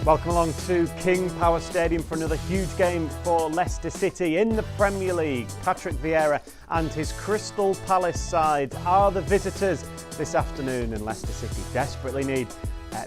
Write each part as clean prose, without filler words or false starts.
Welcome along to King Power Stadium for another huge game for Leicester City in the Premier League. Patrick Vieira and his Crystal Palace side are the visitors this afternoon, and Leicester City desperately need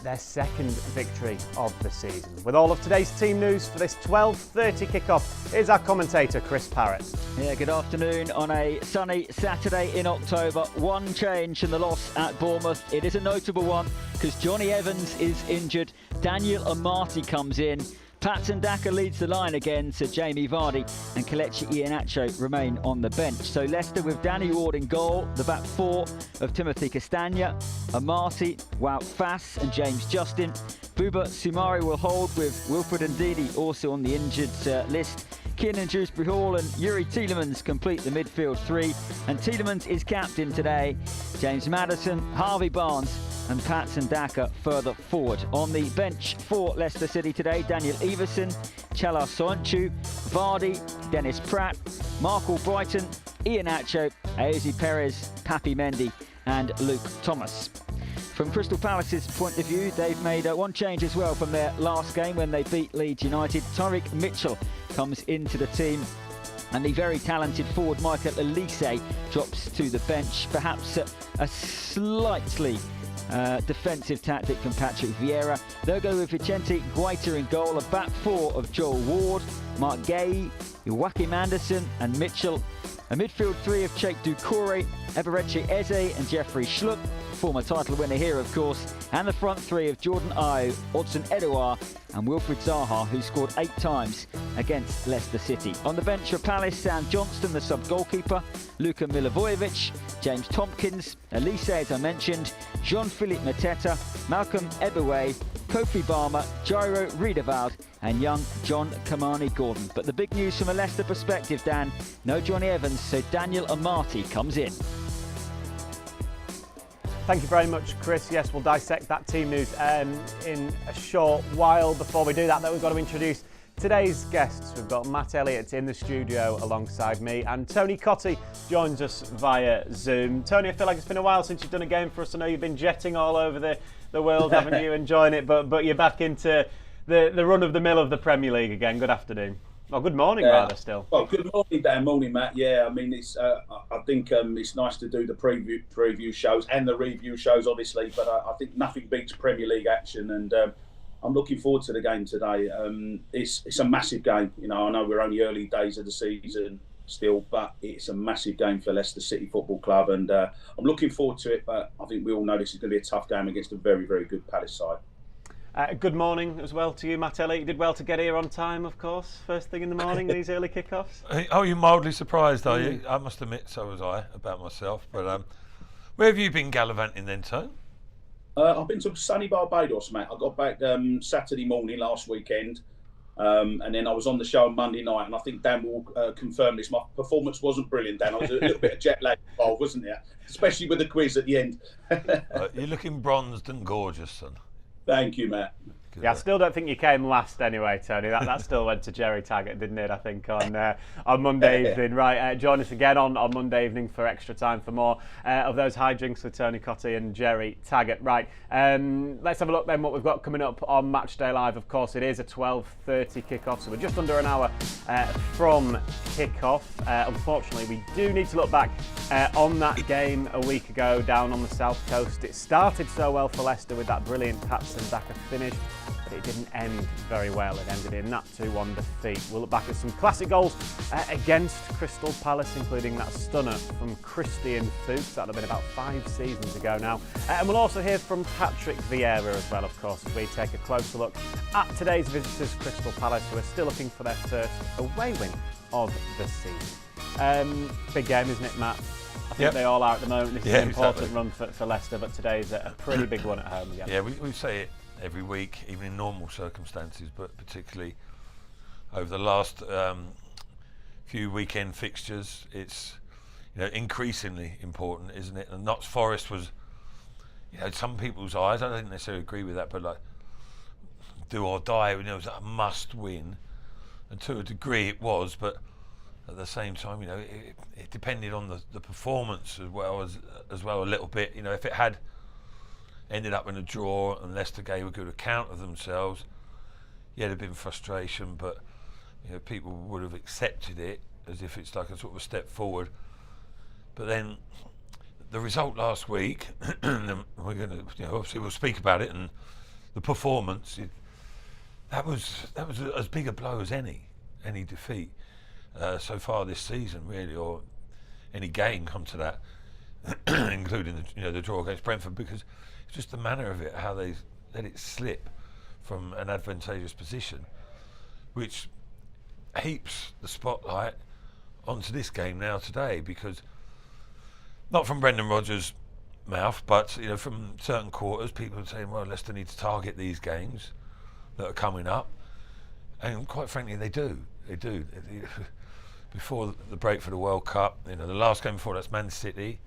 their second victory of the season. With all of today's team news for this 12:30 kickoff, here's our commentator Chris Parrott. Yeah, good afternoon on a sunny Saturday in October. One change in the loss at Bournemouth. It is a notable one because Jonny Evans is injured. Daniel Amati comes in. Patson Daka leads the line again, so Jamie Vardy and Kelechi Iheanacho remain on the bench. So Leicester with Danny Ward in goal, the back four of Timothy Castagne, Amati, Wout Faes and James Justin. Boubakary Soumare will hold with Wilfred Ndidi also on the injured list. Kiernan Dewsbury Hall and Yuri Tielemans complete the midfield three, and Tielemans is captain today. James Maddison, Harvey Barnes and Patson Daka further forward. On the bench for Leicester City today, Daniel Everson, Chala Soyuncu, Vardy, Dennis Pratt, Mark Albrighton, Iheanacho, Ayoze Perez, Papi Mendy and Luke Thomas. From Crystal Palace's point of view, they've made one change as well from their last game when they beat Leeds United. Tyrick Mitchell comes into the team, and the very talented forward Michael Olise drops to the bench. Perhaps a slightly defensive tactic from Patrick Vieira. They'll go with Vicente Guaita in goal, a back four of Joel Ward, Mark Gay, Joachim Anderson and Mitchell. A midfield three of Cheikh Doucouré, Eberechi Eze and Jeffrey Schlupp, former title winner here of course, and the front three of Jordan Ayew, Odsonne Edouard and Wilfried Zaha, who scored 8 times against Leicester City. On the bench for Palace, Sam Johnston, the sub-goalkeeper, Luka Milivojevic, James Tompkins, Olise as I mentioned, Jean-Philippe Mateta, Malcolm Ebiowei, Kofi Balmer, Jairo Riedewald and young John Kamani Gordon. But the big news from a Leicester perspective, Dan, no Jonny Evans, so Daniel Amati comes in. Thank you very much, Chris. Yes, we'll dissect that team news in a short while. Before we do that, though, we've got to introduce today's guests. We've got Matt Elliott in the studio alongside me, and Tony Cottee joins us via Zoom. Tony, I feel like it's been a while since you've done a game for us. I know you've been jetting all over the world, haven't you, enjoying it, but you're back into the run-of-the-mill of the Premier League again. Good afternoon. Oh, good morning, rather, still. Well, good morning, Dan. Morning, Matt. Yeah, I mean, it's. I think it's nice to do the preview shows and the review shows, obviously. But I think nothing beats Premier League action, and I'm looking forward to the game today. It's a massive game. You know, I know we're only early days of the season still, but it's a massive game for Leicester City Football Club, and I'm looking forward to it. But I think we all know this is going to be a tough game against a very, very good Palace side. Good morning as well to you, Matt Elliott. You did well to get here on time, of course, first thing in the morning, these early kickoffs. Oh, you're mildly surprised, are you? I must admit, so was I, about myself. But where have you been gallivanting then, Tone? I've been to sunny Barbados, Matt. I got back Saturday morning last weekend, and then I was on the show on Monday night, and I think Dan will confirm this. My performance wasn't brilliant, Dan. I was a little bit of jet lag involved, wasn't there? Especially with the quiz at the end. You're looking bronzed and gorgeous, son. Thank you, Matt. Yeah, I still don't think you came last anyway, Tony. That still went to Jerry Taggart, didn't it, I think, on Monday evening. Right, join us again on Monday evening for extra time for more of those high drinks with Tony Cottee and Jerry Taggart. Right, let's have a look then what we've got coming up on Matchday Live. Of course, it is a 12:30 kickoff, so we're just under an hour from kickoff. Unfortunately, we do need to look back on that game a week ago down on the south coast. It started so well for Leicester with that brilliant Patson Daka finish, but it didn't end very well. It ended in that 2-1 defeat. We'll look back at some classic goals against Crystal Palace, including that stunner from Christian Fuchs. That would have been about 5 seasons ago now. And we'll also hear from Patrick Vieira as well, of course, as we take a closer look at today's visitors, Crystal Palace, who are still looking for their first away win of the season. Big game, isn't it, Matt? I think they all are at the moment. This is an important run for Leicester, but today's a pretty big one at home again. Yeah, we say it every week, even in normal circumstances, but particularly over the last few weekend fixtures, it's increasingly important, isn't it? And Notts Forest was, some people's eyes, I don't necessarily agree with that, but like do or die, it was a must win, and to a degree it was, but at the same time, it depended on the performance as well a little bit. If it had ended up in a draw and Leicester gave a good account of themselves, yeah, there'd been frustration, but people would have accepted it as if it's like a sort of a step forward. But then the result last week, we're going to, obviously we'll speak about it, and the performance, that was as big a blow as any defeat so far this season, really, or any game come to that, including the draw against Brentford, because it's just the manner of it, how they let it slip from an advantageous position, which heaps the spotlight onto this game now today, because not from Brendan Rodgers' mouth, but from certain quarters, people are saying, well, Leicester need to target these games that are coming up, and quite frankly, they do. Before the break for the World Cup, the last game before that's Man City.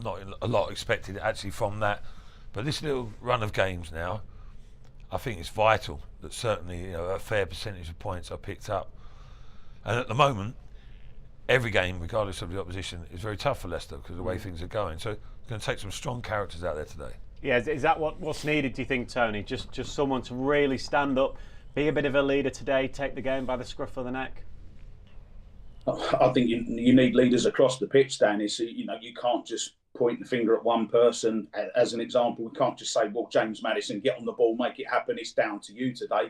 Not a lot expected actually from that, but this little run of games now, I think it's vital that certainly a fair percentage of points are picked up. And at the moment, every game, regardless of the opposition, is very tough for Leicester because of the way things are going. So it's going to take some strong characters out there today. Yeah, is that what's needed, do you think, Tony? Just someone to really stand up, be a bit of a leader today, take the game by the scruff of the neck? I think you need leaders across the pitch, Danny. So, you can't just point the finger at one person. As an example, we can't just say, well, James Maddison, get on the ball, make it happen, it's down to you today.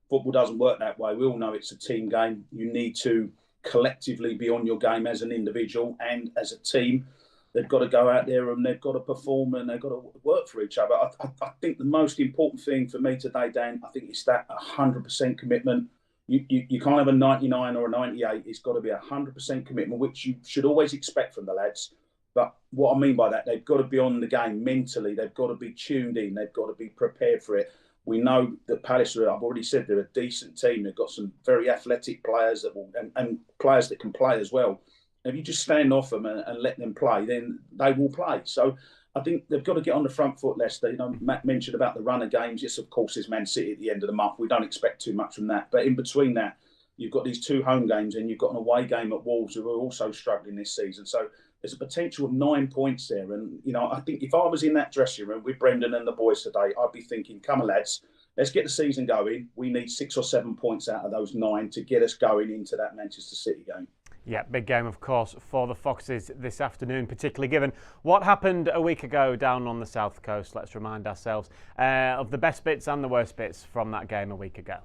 Football doesn't work that way. We all know it's a team game. You need to collectively be on your game as an individual and as a team. They've got to go out there and they've got to perform and they've got to work for each other. I think the most important thing for me today, Dan, I think it's that 100% commitment. You can't have a 99 or a 98. It's got to be 100% commitment, which you should always expect from the lads. But what I mean by that, they've got to be on the game mentally. They've got to be tuned in. They've got to be prepared for it. We know that Palace I've already said, they're a decent team. They've got some very athletic players and players that can play as well. If you just stand off them and let them play, then they will play. So I think they've got to get on the front foot, Leicester. Matt mentioned about the run of games. Yes, of course, there's Man City at the end of the month. We don't expect too much from that. But in between that, you've got these 2 home games and you've got an away game at Wolves, who are also struggling this season. So there's a potential of 9 points there. And, I think if I was in that dressing room with Brendan and the boys today, I'd be thinking, come on, lads, let's get the season going. We need 6 or 7 points out of those 9 to get us going into that Manchester City game. Yeah, big game, of course, for the Foxes this afternoon, particularly given what happened a week ago down on the South Coast. Let's remind ourselves of the best bits and the worst bits from that game a week ago.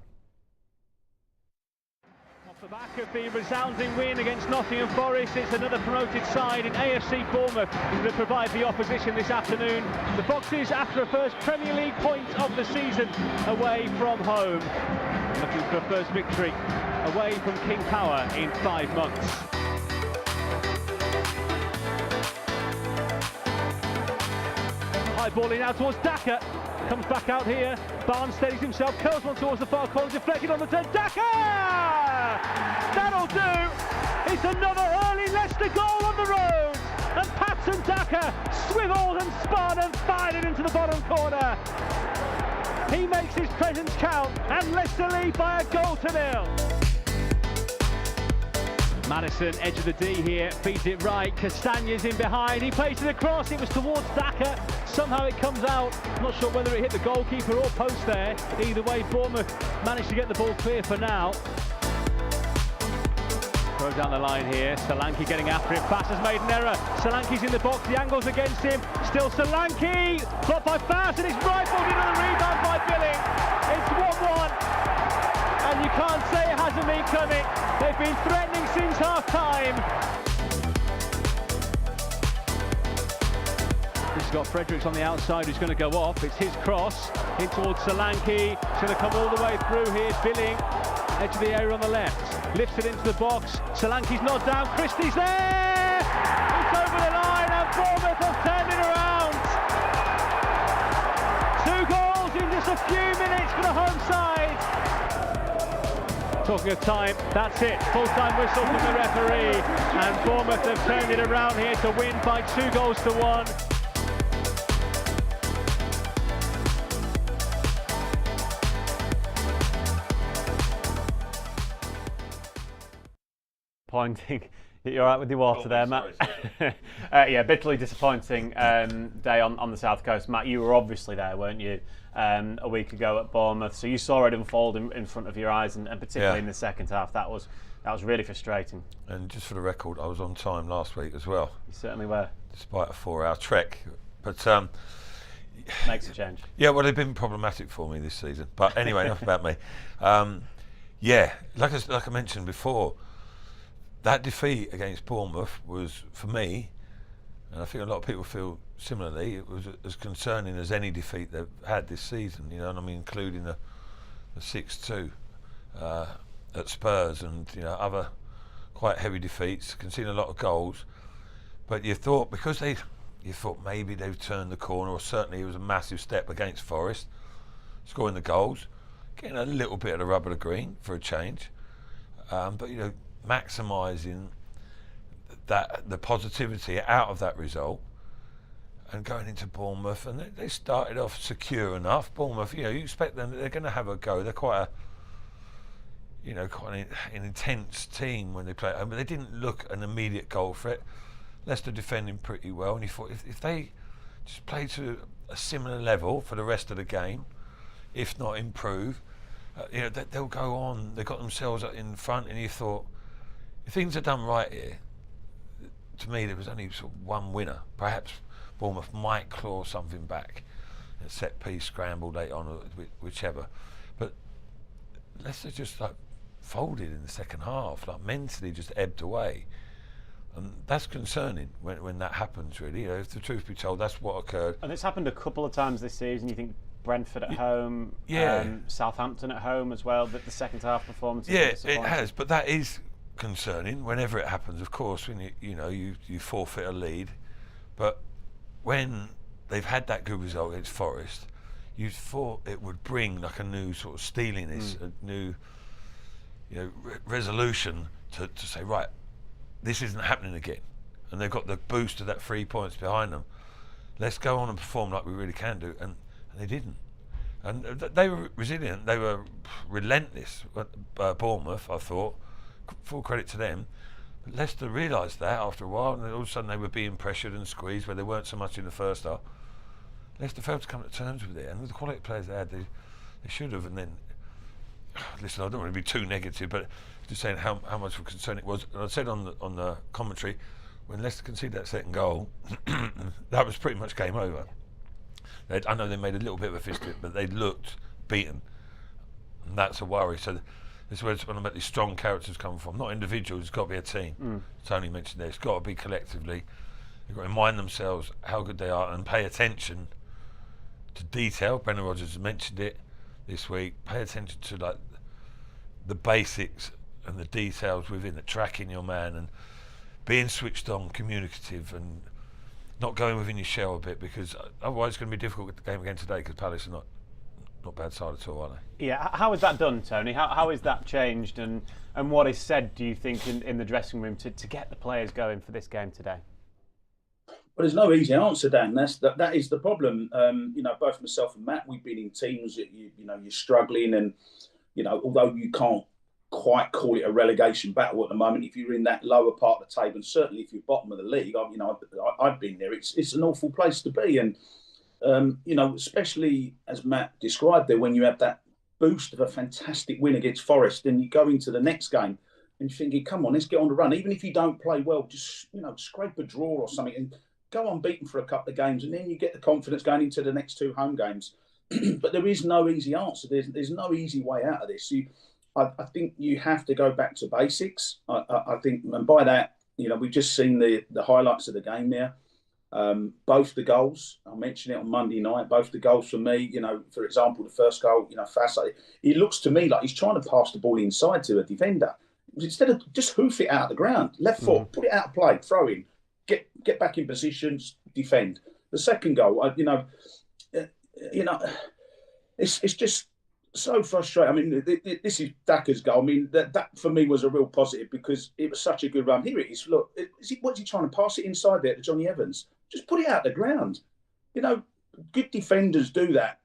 Off the back of the resounding win against Nottingham Forest, it's another promoted side in AFC Bournemouth that provide the opposition this afternoon. The Foxes, after a first Premier League point of the season, away from home, looking for a first victory away from King Power in 5 months. High ball in now towards Daka. Comes back out here. Barnes steadies himself, curls one towards the far corner, deflected on the turn. Daka! That'll do! It's another early Leicester goal on the road! And Patson Daka swiveled and spun and fired it into the bottom corner. He makes his presence count, and Leicester lead by 1-0. Maddison, edge of the D here, feeds it right. Castagne's in behind. He plays it across. It was towards Daka. Somehow it comes out. Not sure whether it hit the goalkeeper or post there. Either way, Bournemouth managed to get the ball clear for now. Throw down the line here. Solanke getting after it. Bass has made an error. Solanke's in the box. The angle's against him. Still Solanke. Blocked by Bass, and it's rifled into the rebound by Billing. It's 1-1. And you can't say it hasn't been coming. They've been threatening since half-time. This has got Fredericks on the outside who's going to go off. It's his cross in towards Solanke. It's going to come all the way through here. Billing, edge of the area on the left. Lifts it into the box. Solanke's not down. Christie's there! It's over the line and Bournemouth have turned it around. 2 goals in just a few minutes for the home side. Talking of time, that's it. Full-time whistle from the referee. And Bournemouth have turned it around here to win by 2-1. Pointing You all right with your water there, Matt? Yeah, bitterly disappointing day on the South Coast. Matt, you were obviously there, weren't you, a week ago at Bournemouth? So you saw it unfold in front of your eyes, and particularly in the second half. That was really frustrating. And just for the record, I was on time last week as well. You certainly were. Despite a 4-hour trek. But makes a change. Yeah, well, they've been problematic for me this season. But anyway, enough about me. Yeah, like I mentioned before, that defeat against Bournemouth was, for me, and I think a lot of people feel similarly, it was as concerning as any defeat they've had this season, you know, and I mean, including the 6-2 at Spurs and, you know, other quite heavy defeats, conceding a lot of goals. But you thought, because you thought maybe they've turned the corner, or certainly it was a massive step against Forest, scoring the goals, getting a little bit of the rub of the green for a change. But, you know, maximising the positivity out of that result and going into Bournemouth, and they started off secure enough. Bournemouth, you know, you expect them, they're going to have a go. They're quite an intense team when they play at home, but they didn't look an immediate goal threat. Leicester defending pretty well, and you thought if they just play to a similar level for the rest of the game, if not improve, you know, they'll go on. They got themselves in front, and you thought, if things are done right here, to me there was only sort of one winner. Perhaps Bournemouth might claw something back, a set piece, scramble late on, or whichever. But Leicester just like folded in the second half, like mentally just ebbed away, and that's concerning when that happens. Really, you know, if the truth be told, that's what occurred. And it's happened a couple of times this season. You think Brentford at home, Southampton at home as well. The second half performance. Yeah, it has, but that is concerning whenever it happens, of course, when you forfeit a lead. But when they've had that good result against Forest, you thought it would bring like a new sort of steeliness, a new, you know, resolution to say, right, this isn't happening again, and they've got the boost of that 3 points behind them. Let's go on and perform like we really can do, and they didn't. And they were resilient. They were relentless at Bournemouth, I thought. Full credit to them. But Leicester realised that after a while, and all of a sudden they were being pressured and squeezed where they weren't so much in the first half. Leicester failed to come to terms with it, and with the quality of players they had, they should have. And then, listen, I don't want to be too negative, but just saying how much of a concern it was. And I said on the commentary, when Leicester conceded that second goal, that was pretty much game over. I know they made a little bit of a fist of it, but they looked beaten, and that's a worry. So this is where these strong characters come from, not individuals. It's got to be a team. Tony mentioned this. It's got to be collectively. They've got to remind themselves how good they are and pay attention to detail. Brendan Rodgers has mentioned it this week. Pay attention to like the basics and the details within it, tracking your man and being switched on, communicative, and not going within your shell a bit, because otherwise it's going to be difficult with the game again today, because Palace are not bad side at all, are they? Yeah, how is that done, Tony? How is that changed, and what is said, do you think, in the dressing room to get the players going for this game today? Well, there's no easy answer, Dan. That is the problem. You know, both myself and Matt, we've been in teams that you're struggling, and you know, although you can't quite call it a relegation battle at the moment, if you're in that lower part of the table, and certainly if you're bottom of the league, I've been there. It's an awful place to be, and you know, especially as Matt described there, when you have that boost of a fantastic win against Forest, and you go into the next game and you're thinking, come on, let's get on the run. Even if you don't play well, just scrape a draw or something and go unbeaten for a couple of games, and then you get the confidence going into the next two home games. But there is no easy answer. There's no easy way out of this. I think you have to go back to basics. I think, and by that, we've just seen the highlights of the game there. Both the goals, I mentioned it on Monday night, both the goals for me, for example, the first goal, Fassé, it looks to me like he's trying to pass the ball inside to a defender. Instead of just hoof it out of the ground, left foot, put it out of play, throw in, get back in positions, defend. The second goal, it's just so frustrating. I mean, this is Daka's goal. I mean, that for me was a real positive because it was such a good run. Here it is. Look, what's he trying to pass it inside there to Johnny Evans? Just put it out the ground. Good defenders do that.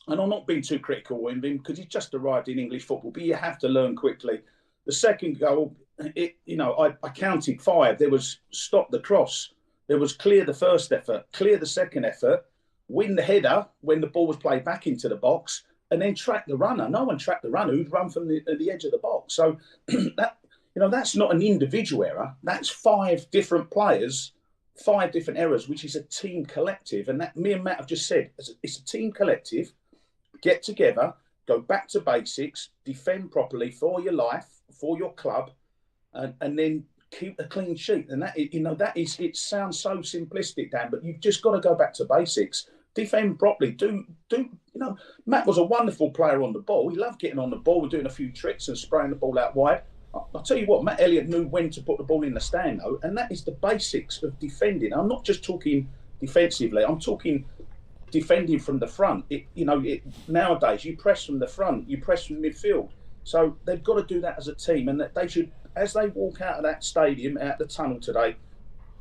And I'm not being too critical of him because he's just arrived in English football, but you have to learn quickly. The second goal, I counted 5. There was stop the cross. There was clear the first effort, clear the second effort, win the header when the ball was played back into the box, and then track the runner. No one tracked the runner who'd run from the edge of the box. So that's not an individual error. That's 5 different players, 5 different errors, which is a team collective. And that me and Matt have just said, it's a team collective. Get together, go back to basics, defend properly for your life, for your club, and then keep a clean sheet. And it sounds so simplistic, Dan, but you've just got to go back to basics. Defend properly. Matt was a wonderful player on the ball. He loved getting on the ball. We're doing a few tricks and spraying the ball out wide. I'll tell you what, Matt Elliott knew when to put the ball in the stand, though, and that is the basics of defending. I'm not just talking defensively. I'm talking defending from the front. Nowadays, you press from the front, you press from midfield. So they've got to do that as a team, and that they should, as they walk out of that stadium, out the tunnel today,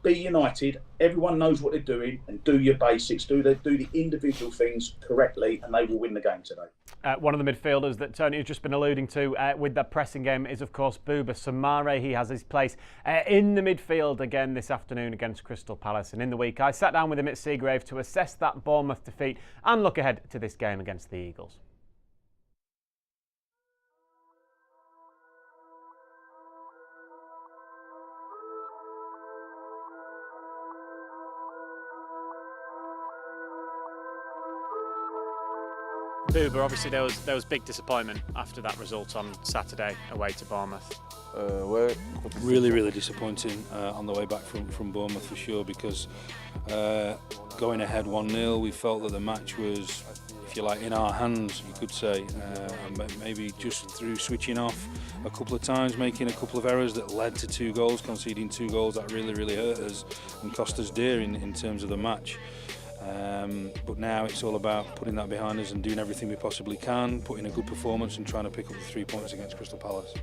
be united. Everyone knows what they're doing, and do your basics. Do the individual things correctly, and they will win the game today. One of the midfielders that Tony has just been alluding to with that pressing game is, of course, Boubakary Soumare. He has his place in the midfield again this afternoon against Crystal Palace. And in the week, I sat down with him at Seagrave to assess that Bournemouth defeat and look ahead to this game against the Eagles. Booba, obviously there was big disappointment after that result on Saturday away to Bournemouth. Really disappointing on the way back from Bournemouth for sure, because going ahead 1-0, we felt that the match was, if you like, in our hands, you could say, and maybe just through switching off a couple of times, making a couple of errors that led to 2 goals, conceding 2 goals that really hurt us and cost us dear in terms of the match. But now it's all about putting that behind us and doing everything we possibly can, putting a good performance and trying to pick up the 3 points against Crystal Palace.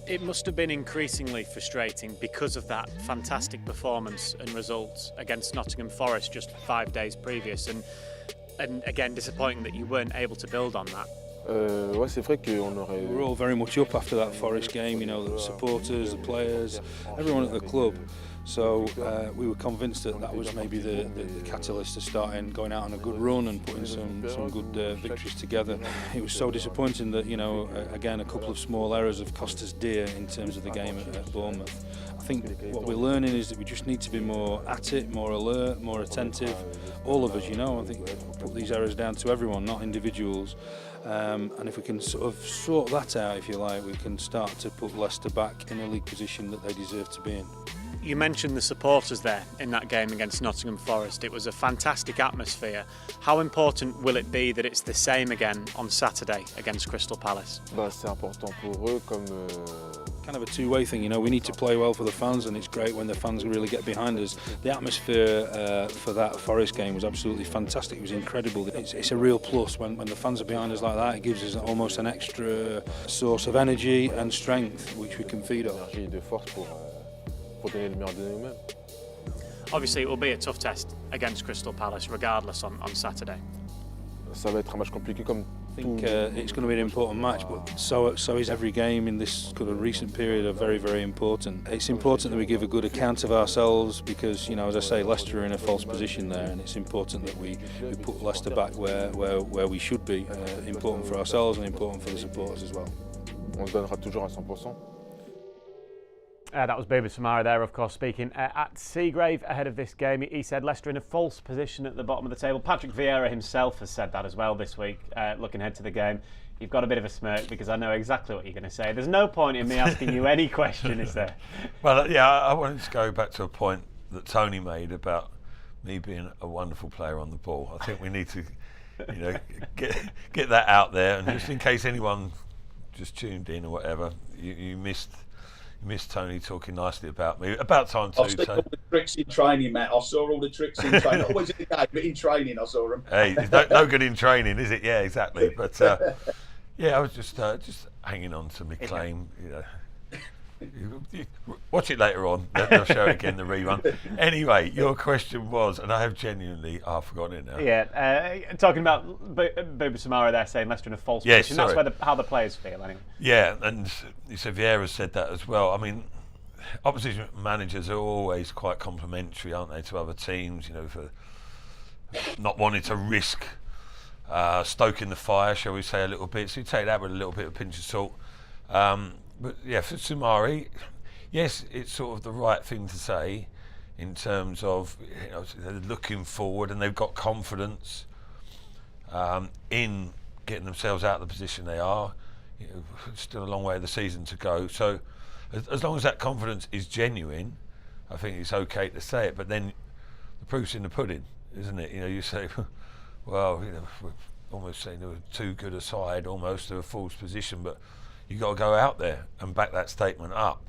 It must have been increasingly frustrating because of that fantastic performance and results against Nottingham Forest just 5 days previous, and again disappointing that you weren't able to build on that. We're all very much up after that Forest game, the supporters, the players, everyone at the club. So we were convinced that was maybe the catalyst to starting going out on a good run and putting some good victories together. It was so disappointing that, again, a couple of small errors have cost us dear in terms of the game at Bournemouth. I think what we're learning is that we just need to be more at it, more alert, more attentive. All of us, I think put these errors down to everyone, not individuals. And if we can sort that out, if you like, we can start to put Leicester back in a league position that they deserve to be in. You mentioned the supporters there in that game against Nottingham Forest. It was a fantastic atmosphere. How important will it be that it's the same again on Saturday against Crystal Palace? Kind of a two-way thing, we need to play well for the fans, and it's great when the fans really get behind us. The atmosphere for that Forest game was absolutely fantastic. It was incredible. It's a real plus when the fans are behind us like that. It gives us almost an extra source of energy and strength which we can feed on. Obviously, it will be a tough test against Crystal Palace, regardless, on Saturday. I think it's going to be an important match, but so is every game in this kind of recent period are very important. It's important that we give a good account of ourselves because, as I say, Leicester are in a false position there, and it's important that we put Leicester back where we should be. Important for ourselves and important for the supporters as well. On se donnera toujours à 100%. That was Boubakary Soumare there, of course, speaking at Seagrave ahead of this game. He said Leicester in a false position at the bottom of the table. Patrick Vieira himself has said that as well this week, looking ahead to the game. You've got a bit of a smirk because I know exactly what you're going to say. There's no point in me asking you any question, is there? Well, yeah, I wanted to go back to a point that Tony made about me being a wonderful player on the ball. I think we need to, get that out there, and just in case anyone just tuned in or whatever, you missed Tony talking nicely about me. About time too. I saw all the tricks in training, Matt. I saw all the tricks in training. Not always in the game, but in training I saw them. Hey, it's no good in training, is it? Yeah, exactly. But I was just hanging on to my claim. Watch it later on. They'll show it again, the rerun. Anyway, your question was, and I have genuinely, I've forgotten it now. Yeah, talking about Boubakary Soumare there saying Leicester in a false position. That's where how the players feel, anyway. Yeah, and you said Vieira said that as well. I mean, opposition managers are always quite complimentary, aren't they, to other teams, you know, for not wanting to risk stoking the fire, shall we say, a little bit. So you take that with a little bit of pinch of salt. But yeah, for Soumare, yes, it's sort of the right thing to say in terms of, you know, they're looking forward and they've got confidence in getting themselves out of the position they are. You know, still a long way of the season to go. So as long as that confidence is genuine, I think it's okay to say it. But then the proof's in the pudding, isn't it? You know, you say, well, you know, we're almost saying they were too good a side, almost to a false position, but you've got to go out there and back that statement up.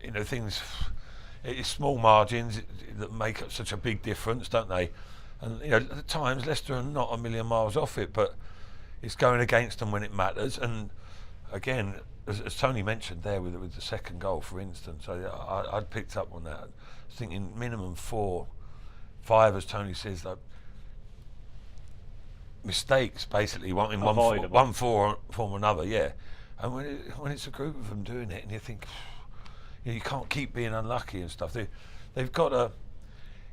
You know, it's small margins that make up such a big difference, don't they? And, you know, at times Leicester are not a million miles off it, but it's going against them when it matters. And again, as Tony mentioned there with the second goal, for instance, I'd picked up on that. I was thinking minimum 4, 5, as Tony says, like, mistakes basically in one form or another, yeah. And when it's a group of them doing it, and you think, you know, you can't keep being unlucky and stuff. They've got to.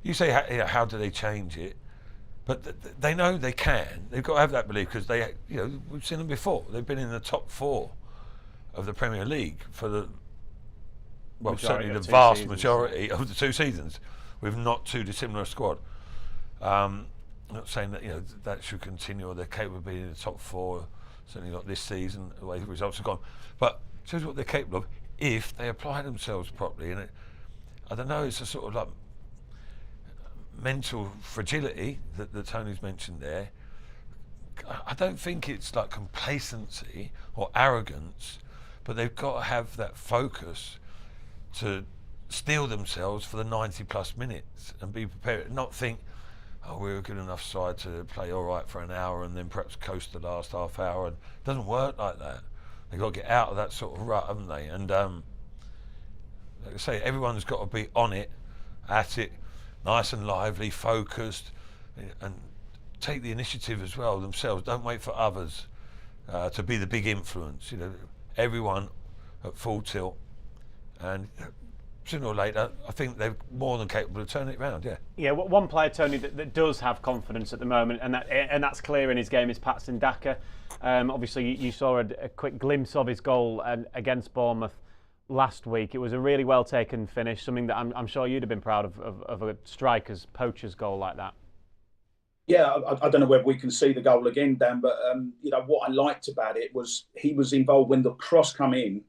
You say, how do they change it? But they know they can. They've got to have that belief because they, you know, we've seen them before. They've been in the top 4 of the Premier League for the certainly the vast majority of the 2 seasons, with not too dissimilar a squad. I'm not saying that, you know, that should continue or they're capable of being in the top 4. Certainly not this season, the way the results have gone. But it shows what they're capable of if they apply themselves properly. And I don't know, it's a sort of like mental fragility that Tony's mentioned there. I don't think it's like complacency or arrogance, but they've got to have that focus to steel themselves for the 90 plus minutes and be prepared, not think, oh, we're a good enough side to play all right for an hour and then perhaps coast the last half hour. And it doesn't work like that. They've got to get out of that sort of rut, haven't they? And like I say, everyone's got to be on it, at it, nice and lively, focused, and take the initiative as well themselves. Don't wait for others to be the big influence. You know, everyone at full tilt, and sooner or later, I think they're more than capable of turning it around. Yeah. Yeah. One player, Tony, that does have confidence at the moment, and that's clear in his game, is Patson, Daka. Obviously, you saw a quick glimpse of his goal against Bournemouth last week. It was a really well taken finish, something that I'm sure you'd have been proud of a striker's, poacher's goal like that. Yeah, I don't know whether we can see the goal again, Dan, but you know what I liked about it was he was involved when the cross come in.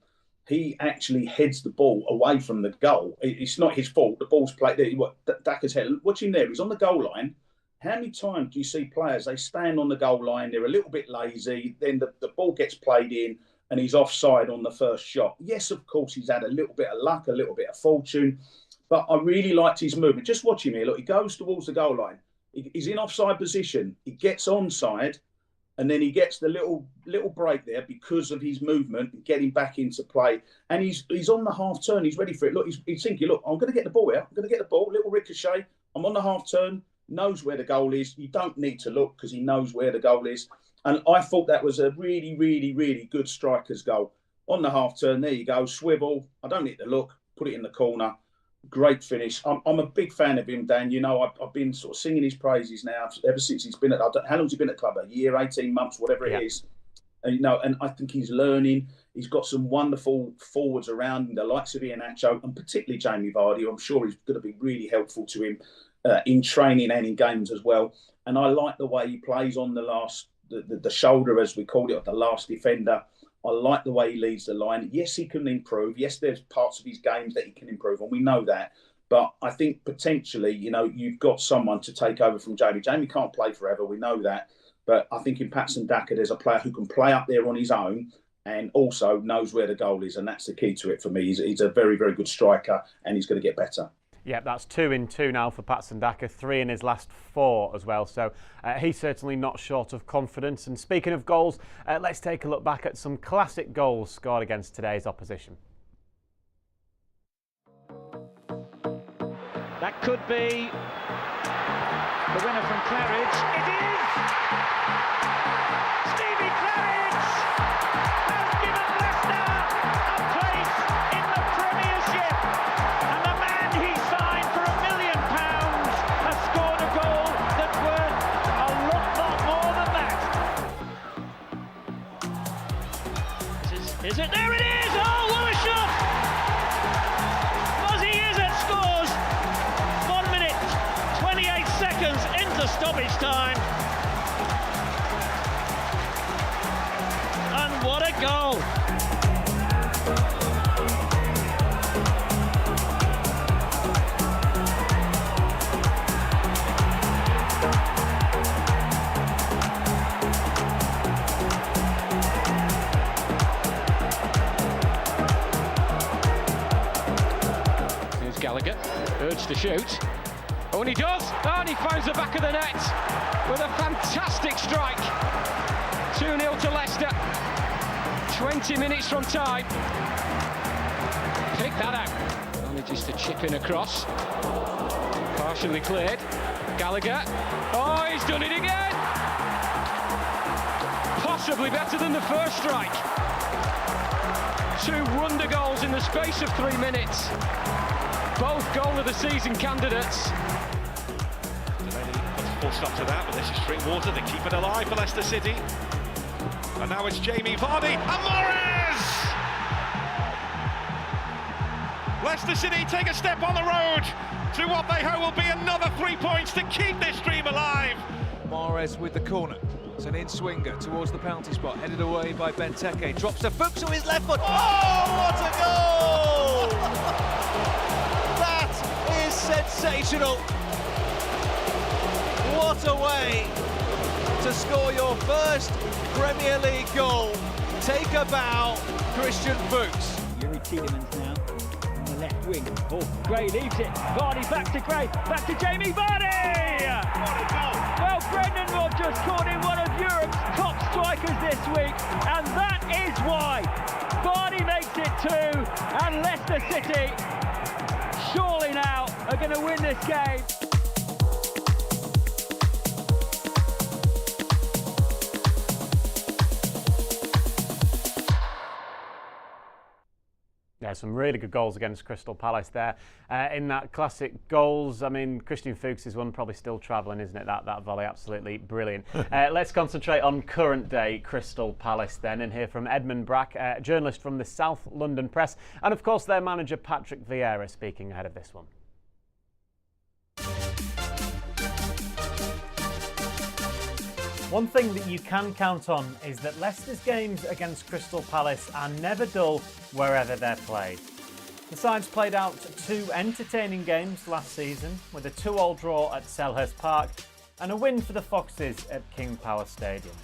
He actually heads the ball away from the goal. It's not his fault. The ball's played there. Daka's head. Watch him there. He's on the goal line. How many times do you see players, they stand on the goal line, they're a little bit lazy, then the ball gets played in and he's offside on the first shot. Yes, of course, he's had a little bit of luck, a little bit of fortune, but I really liked his movement. Just watch him here. Look, he goes towards the goal line. He's in offside position. He gets onside, and then he gets the little break there because of his movement and getting back into play. And he's on the half turn. He's ready for it. Look, he's thinking, look, I'm going to get the ball here. I'm going to get the ball. Little ricochet. I'm on the half turn. Knows where the goal is. You don't need to look because he knows where the goal is. And I thought that was a really, really, really good striker's goal. On the half turn, there you go. Swivel. I don't need to look. Put it in the corner. Great finish. I'm a big fan of him, Dan. You know, I've been sort of singing his praises now ever since he's been at. How long's he been at the club? A year, 18 months, whatever it is. And, you know, and I think he's learning. He's got some wonderful forwards around him, the likes of Iheanacho and particularly Jamie Vardy. I'm sure he's going to be really helpful to him in training and in games as well. And I like the way he plays on the shoulder, as we called it, of the last defender. I like the way he leads the line. Yes, he can improve. Yes, there's parts of his games that he can improve, and we know that. But I think potentially, you know, you've got someone to take over from Jamie. Jamie can't play forever. We know that. But I think in Patson Daka, there's a player who can play up there on his own and also knows where the goal is. And that's the key to it for me. He's a very, very good striker, and he's going to get better. Yeah, that's 2 in 2 now for Patson Daka, 3 in his last 4 as well. So he's certainly not short of confidence. And speaking of goals, let's take a look back at some classic goals scored against today's opposition. That could be the winner from Claridge. It is! Stevie Claridge has given Leicester a place in the Premiership. And the man he signed for £1 million has scored a goal that's worth a lot more than that. Is it? There it is! Oh, what a shot! Muzzy Izzet scores! 1 minute, 28 seconds into stoppage time. And what a goal! Here's Gallagher, urged to shoot. Oh, and he does! Oh, and he finds the back of the net with a fantastic strike. 2-0 to Leicester. 20 minutes from time. Pick that out. Manages to chip in across. Partially cleared. Gallagher. Oh, he's done it again! Possibly better than the first strike. 2 wonder goals in the space of 3 minutes. Both goal of the season candidates. Full stop to that, but this is Drinkwater, they keep it alive for Leicester City. And now it's Jamie Vardy and Morris! Leicester City take a step on the road to what they hope will be another 3 points to keep this dream alive. Mahrez with the corner. It's an in-swinger towards the penalty spot, headed away by Benteke. Drops to Fuchs on his left foot. Oh, what a goal! That is sensational. What a way to score your first Premier League goal. Take a bow, Christian Fuchs. Yuri Tielemans now on the left wing. Oh, Gray leaves it. Vardy back to Gray. Back to Jamie Vardy! What a goal! Well, Brendan Rodgers caught in one of Europe's top strikers this week, and that is why Vardy makes it 2, and Leicester City surely now are going to win this game. Yeah, some really good goals against Crystal Palace there. In that classic goals, I mean, Christian Fuchs' one probably still travelling, isn't it? That volley, absolutely brilliant. Let's concentrate on current day Crystal Palace then, and hear from Edmund Brack, journalist from the South London Press, and of course their manager Patrick Vieira speaking ahead of this one. One thing that you can count on is that Leicester's games against Crystal Palace are never dull wherever they're played. The sides played out 2 entertaining games last season, with a 2-2 draw at Selhurst Park and a win for the Foxes at King Power Stadium.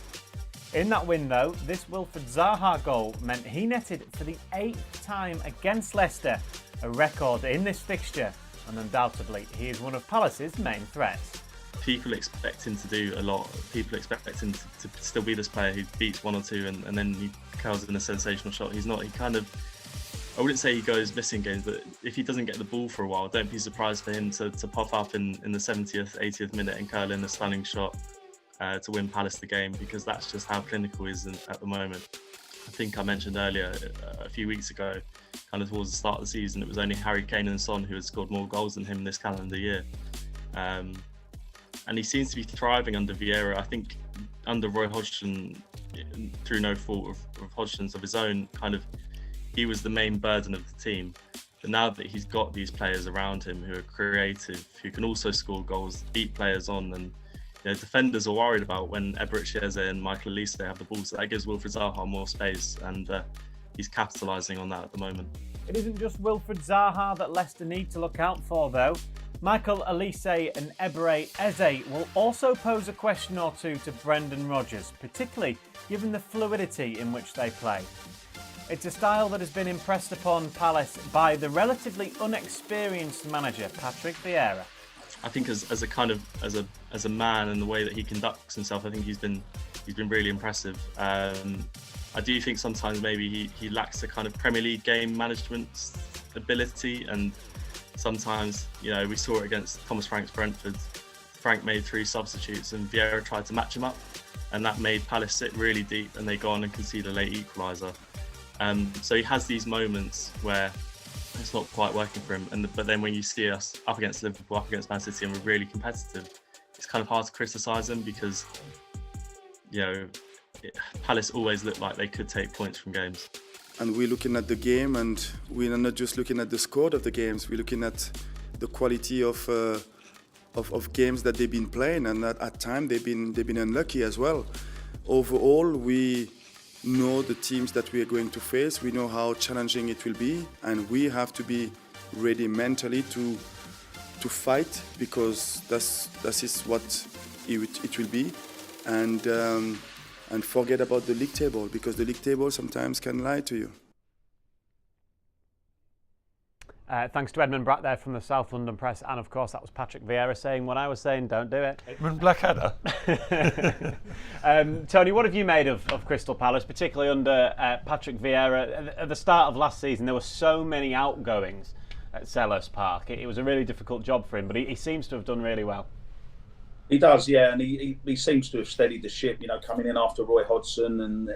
In that win though, this Wilfried Zaha goal meant he netted for the 8th time against Leicester, a record in this fixture, and undoubtedly he is one of Palace's main threats. People expect him to do a lot. People expect him to still be this player who beats 1 or 2 and then he curls in a sensational shot. He's not. He kind of, I wouldn't say he goes missing games, but if he doesn't get the ball for a while, don't be surprised for him to pop up in the 70th, 80th minute and curl in a stunning shot to win Palace the game, because that's just how clinical he is at the moment. I think I mentioned earlier, a few weeks ago, kind of towards the start of the season, it was only Harry Kane and Son who had scored more goals than him this calendar year. And he seems to be thriving under Vieira. I think under Roy Hodgson, through no fault of Hodgson's of his own, kind of he was the main burden of the team. But now that he's got these players around him who are creative, who can also score goals, beat players on, and defenders are worried about when Eberechi Eze and Michael Elise have the ball, so that gives Wilfried Zaha more space, and he's capitalising on that at the moment. It isn't just Wilfried Zaha that Leicester need to look out for though. Michael Elise and Eberechi Eze will also pose a question or two to Brendan Rodgers, particularly given the fluidity in which they play. It's a style that has been impressed upon Palace by the relatively unexperienced manager, Patrick Vieira. I think as a man and the way that he conducts himself, I think he's been really impressive. I do think sometimes maybe he lacks the kind of Premier League game management ability, and sometimes, we saw it against Thomas Frank's Brentford. Frank made 3 substitutes and Vieira tried to match him up, and that made Palace sit really deep and they go on and concede a late equaliser. So he has these moments where it's not quite working for him, but then when you see us up against Liverpool, up against Man City, and we're really competitive, it's kind of hard to criticise him because, Palace always look like they could take points from games. And we're looking at the game, and we're not just looking at the score of the games. We're looking at the quality of games that they've been playing, and at times they've been unlucky as well. Overall, we know the teams that we are going to face. We know how challenging it will be, and we have to be ready mentally to fight, because that is what it will be, and forget about the league table, because the league table sometimes can lie to you. Thanks to Edmund Bratt there from the South London Press, and of course that was Patrick Vieira saying what I was saying, don't do it. Edmund Blackadder. Tony, what have you made of Crystal Palace, particularly under Patrick Vieira? At the start of last season there were so many outgoings at Selhurst Park. It was a really difficult job for him, but he seems to have done really well. He does, yeah, and he seems to have steadied the ship, coming in after Roy Hodgson, and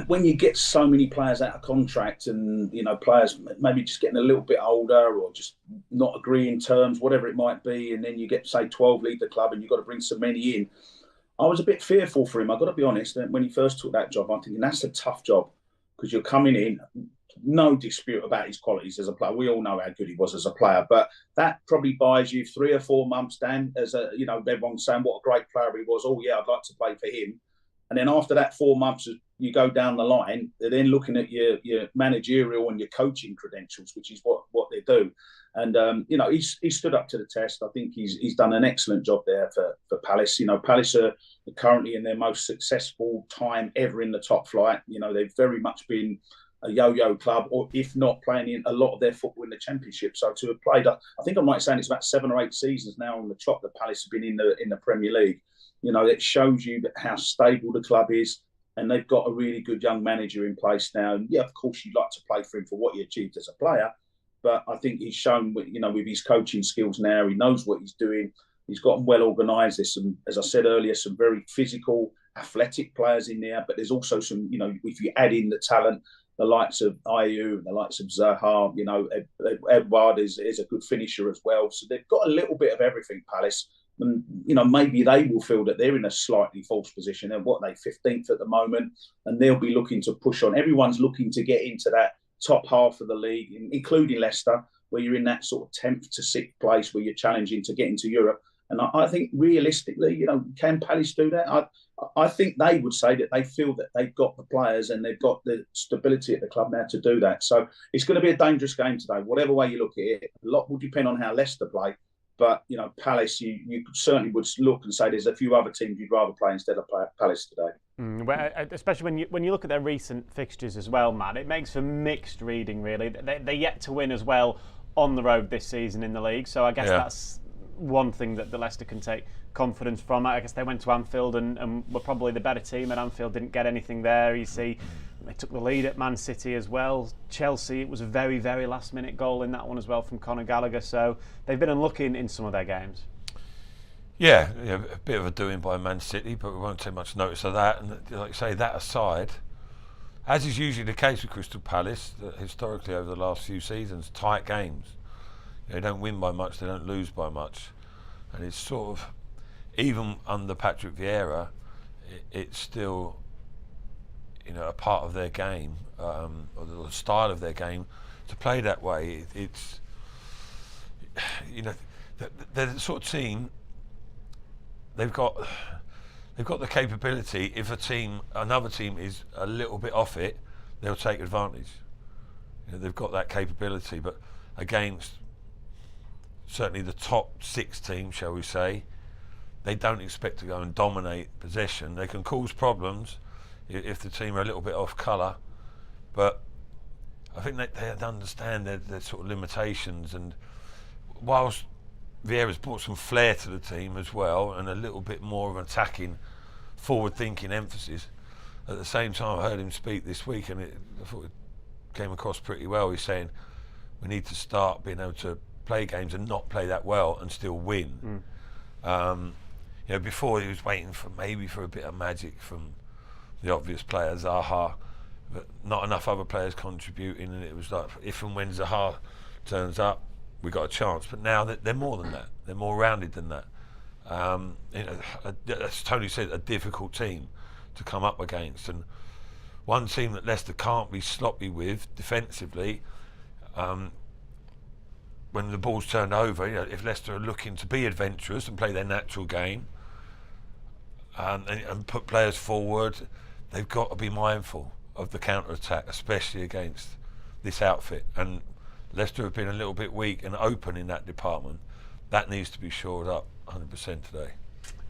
when you get so many players out of contract, and players maybe just getting a little bit older or just not agreeing terms, whatever it might be, and then you get, say, 12 leave the club and you've got to bring so many in. I was a bit fearful for him, I've got to be honest. When he first took that job, I'm thinking that's a tough job, because you're coming in, no dispute about his qualities as a player. We all know how good he was as a player, but that probably buys you 3 or 4 months, Dan, as everyone's saying what a great player he was. Oh yeah, I'd like to play for him. And then after that 4 months, you go down the line, they're then looking at your managerial and your coaching credentials, which is what they do. And, he stood up to the test. I think he's done an excellent job there for Palace. Palace are currently in their most successful time ever in the top flight. They've very much been a yo-yo club, or if not playing in a lot of their football in the Championship. So to have played, I think I might say it's about 7 or 8 seasons now on the trot that Palace have been in the Premier League. It shows you how stable the club is, and they've got a really good young manager in place now. And yeah, of course, you'd like to play for him for what he achieved as a player, but I think he's shown, with his coaching skills now, he knows what he's doing. He's gotten well organised. There's some, as I said earlier, some very physical, athletic players in there, but there's also some, if you add in the talent, the likes of Ayew, the likes of Zaha, Edouard is a good finisher as well. So they've got a little bit of everything, Palace. And, maybe they will feel that they're in a slightly false position. They're 15th at the moment, and they'll be looking to push on. Everyone's looking to get into that top half of the league, including Leicester, where you're in that sort of 10th to 6th place, where you're challenging to get into Europe. And I think realistically, can Palace do that? I think they would say that they feel that they've got the players and they've got the stability at the club now to do that. So it's going to be a dangerous game today. Whatever way you look at it, a lot will depend on how Leicester play. But, Palace, you certainly would look and say there's a few other teams you'd rather play instead of Palace today. Well, especially when you look at their recent fixtures as well, Matt, it makes for mixed reading, really. They're yet to win as well on the road this season in the league. So I guess that's one thing that the Leicester can take confidence from. I guess they went to Anfield and were probably the better team at Anfield, didn't get anything there. You see, they took the lead at Man City as well. Chelsea, it was a very, very last minute goal in that one as well from Conor Gallagher. So they've been unlucky in some of their games. Yeah, a bit of a doing by Man City, but we won't take much notice of that. And like I say, that aside, as is usually the case with Crystal Palace, historically over the last few seasons, tight games. They don't win by much, they don't lose by much. And it's sort of, even under Patrick Vieira, it's still, a part of their game, or the style of their game, to play that way. It's, they're the sort of team, they've got the capability. If another team is a little bit off it, they'll take advantage. They've got that capability, but against certainly the top 6 teams, shall we say, they don't expect to go and dominate possession. They can cause problems if the team are a little bit off colour, but I think they understand their sort of limitations, and whilst Vieira's brought some flair to the team as well and a little bit more of an attacking, forward-thinking emphasis, at the same time I heard him speak this week and I thought it came across pretty well. He's saying we need to start being able to play games and not play that well and still win. Before he was waiting for a bit of magic from the obvious players, Zaha, but not enough other players contributing, and it was like if and when Zaha turns up, we got a chance. But now they're more than that. They're more rounded than that. As Tony said, a difficult team to come up against, and one team that Leicester can't be sloppy with defensively. When the ball's turned over, if Leicester are looking to be adventurous and play their natural game and put players forward, they've got to be mindful of the counter-attack, especially against this outfit. And Leicester have been a little bit weak and open in that department. That needs to be shored up 100% today.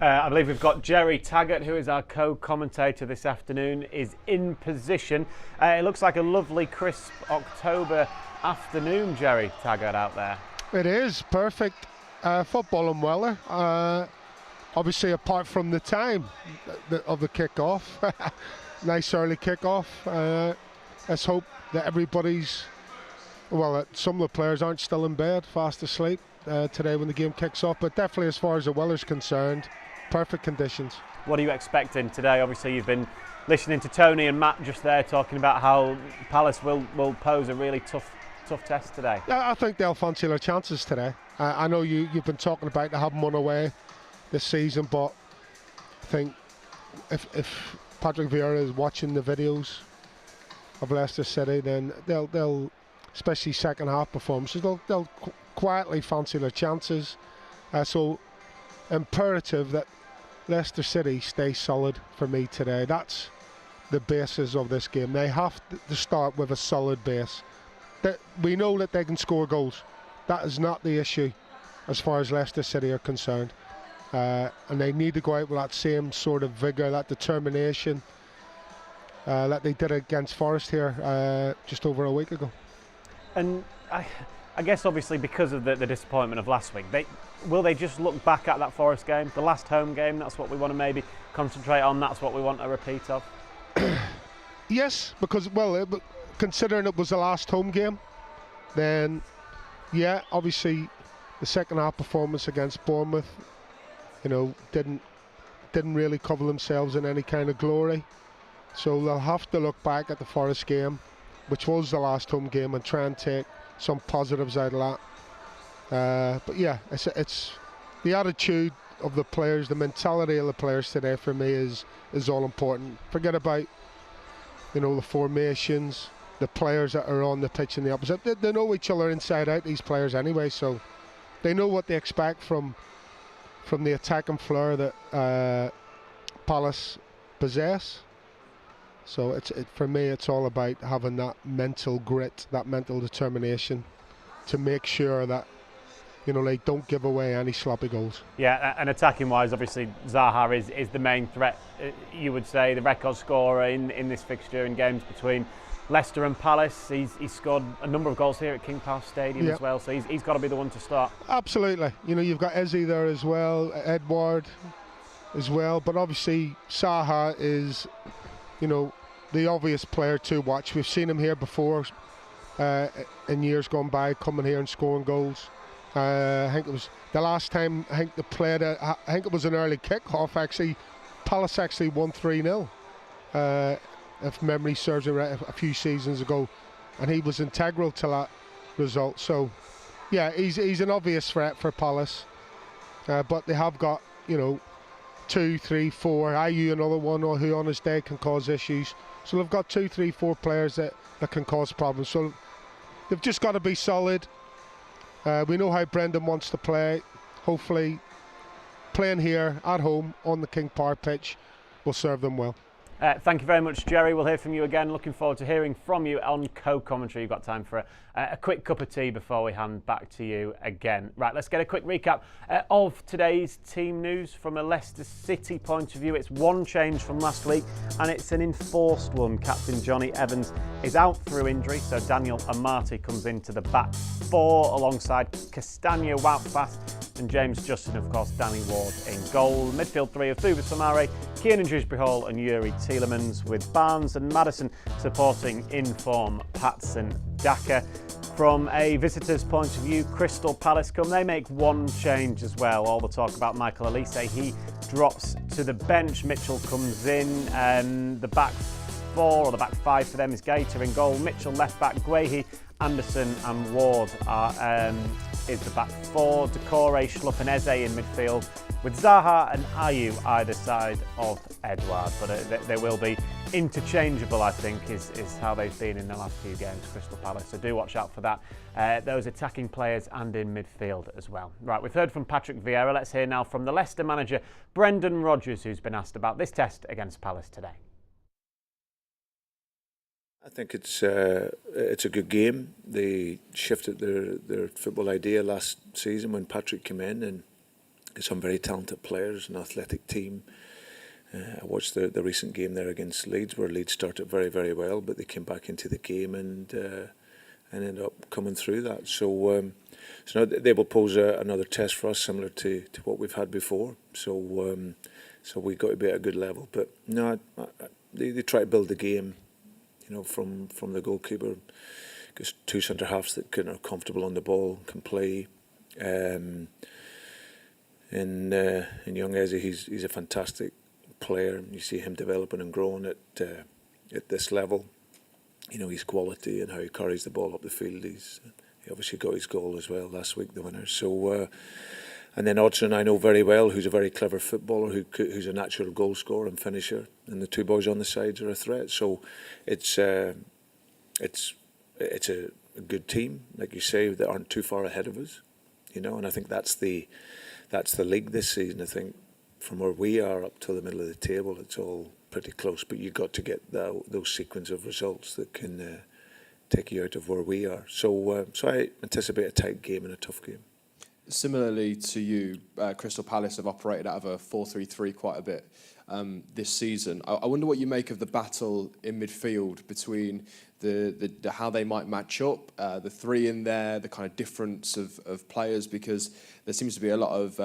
I believe we've got Jerry Taggart, who is our co-commentator this afternoon, is in position. It looks like a lovely, crisp October afternoon, Jerry Taggart, out there. It is perfect football and weather. Obviously, apart from the time of the kick-off. Nice early kick-off. Let's hope that some of the players aren't still in bed, fast asleep today when the game kicks off. But definitely, as far as the weather's concerned, perfect conditions. What are you expecting today? Obviously, you've been listening to Tony and Matt just there talking about how Palace will pose a really tough test today. Yeah, I think they'll fancy their chances today. I know you've been talking about they haven't won away this season, but I think if Patrick Vieira is watching the videos of Leicester City, then they'll especially second half performances, they'll quietly fancy their chances. So imperative that Leicester City stay solid for me today. That's the basis of this game. They have to start with a solid base. We know that they can score goals. That is not the issue as far as Leicester City are concerned. And they need to go out with that same sort of vigour, that determination that they did against Forest here just over a week ago. And I guess obviously because of the disappointment of last week, will they just look back at that Forest game, the last home game? That's what we want to maybe concentrate on. That's what we want a repeat of. Yes, because considering it was the last home game, then yeah, obviously the second half performance against Bournemouth, didn't really cover themselves in any kind of glory. So they'll have to look back at the Forest game, which was the last home game, and try and take some positives out of that. But yeah, it's the attitude of the players, the mentality of the players today for me is all important. Forget about the formations, the players that are on the pitch and the opposite. They know each other inside out, these players anyway, so they know what they expect from the attack and flair that Palace possess. So for me, it's all about having that mental grit, that mental determination to make sure that they don't give away any sloppy goals. Yeah, and attacking wise, obviously Zaha is the main threat. You would say the record scorer in this fixture in games between Leicester and Palace. He's scored a number of goals here at King Power Stadium as well, so he's got to be the one to start. Absolutely. You've got Eze there as well, Edward as well, but obviously Zaha is the obvious player to watch. We've seen him here before in years gone by, coming here and scoring goals. I think it was the last time they played I think it was an early kick-off actually. Palace actually won 3-0 if memory serves me right, a few seasons ago, and he was integral to that result. So yeah, he's an obvious threat for Palace, but they have got 2, 3, 4. Ayew another one who on his day can cause issues. So they've got 2, 3, 4 players that can cause problems. So they've just got to be solid. We know how Brendan wants to play. Hopefully playing here at home on the King Power pitch will serve them well. Thank you very much, Jerry. We'll hear from you again. Looking forward to hearing from you on co-commentary. You've got time for a quick cup of tea before we hand back to you again. Right, let's get a quick recap of today's team news from a Leicester City point of view. It's one change from last week, and it's an enforced one. Captain Johnny Evans is out through injury, so Daniel Amati comes into the back four alongside Castagna, Wout-Fass and James Justin, of course, Danny Ward in goal. Midfield three of Boubakary Soumare, Kiernan Dewsbury-Hall and Yuri Tielemans, with Barnes and Maddison supporting in-form Patson, Daka. From a visitor's point of view, Crystal Palace they make one change as well. All the talk about Michael Elise, he drops to the bench. Mitchell comes in, and the back four, or the back five for them, is Gaeta in goal, Mitchell left back, Guehi, Anderson and Ward is the back four. Decore, Schlupp and Eze in midfield, with Zaha and Ayew either side of Edouard. But they will be interchangeable, I think, is how they've been in the last few games, Crystal Palace. So do watch out for that. Those attacking players and in midfield as well. Right, we've heard from Patrick Vieira. Let's hear now from the Leicester manager, Brendan Rodgers, who's been asked about this test against Palace today. I think it's a good game. They shifted their football idea last season when Patrick came in, and some very talented players, an athletic team. I watched the recent game there against Leeds, where Leeds started very, very well, but they came back into the game and ended up coming through that. So now they will pose another test for us, similar to what we've had before. So we've got to be at a good level. But no, they try to build the game, from the goalkeeper. Because two centre halves that are comfortable on the ball, can play. In young Eze, he's a fantastic player. You see him developing and growing at this level. His quality and how he carries the ball up the field. He obviously got his goal as well last week, the winner. So, and then Hodgson, I know very well, who's a very clever footballer, who's a natural goal scorer and finisher. And the two boys on the sides are a threat. So, it's a good team, like you say, that aren't too far ahead of us. And I think that's the league this season. I think from where we are up to the middle of the table, it's all pretty close. But you've got to get those sequence of results that can take you out of where we are. So I anticipate a tight game and a tough game. Similarly to you, Crystal Palace have operated out of a 4-3-3 quite a bit this season. I wonder what you make of the battle in midfield between the how they might match up, the three in there, the kind of difference of players, because there seems to be a lot of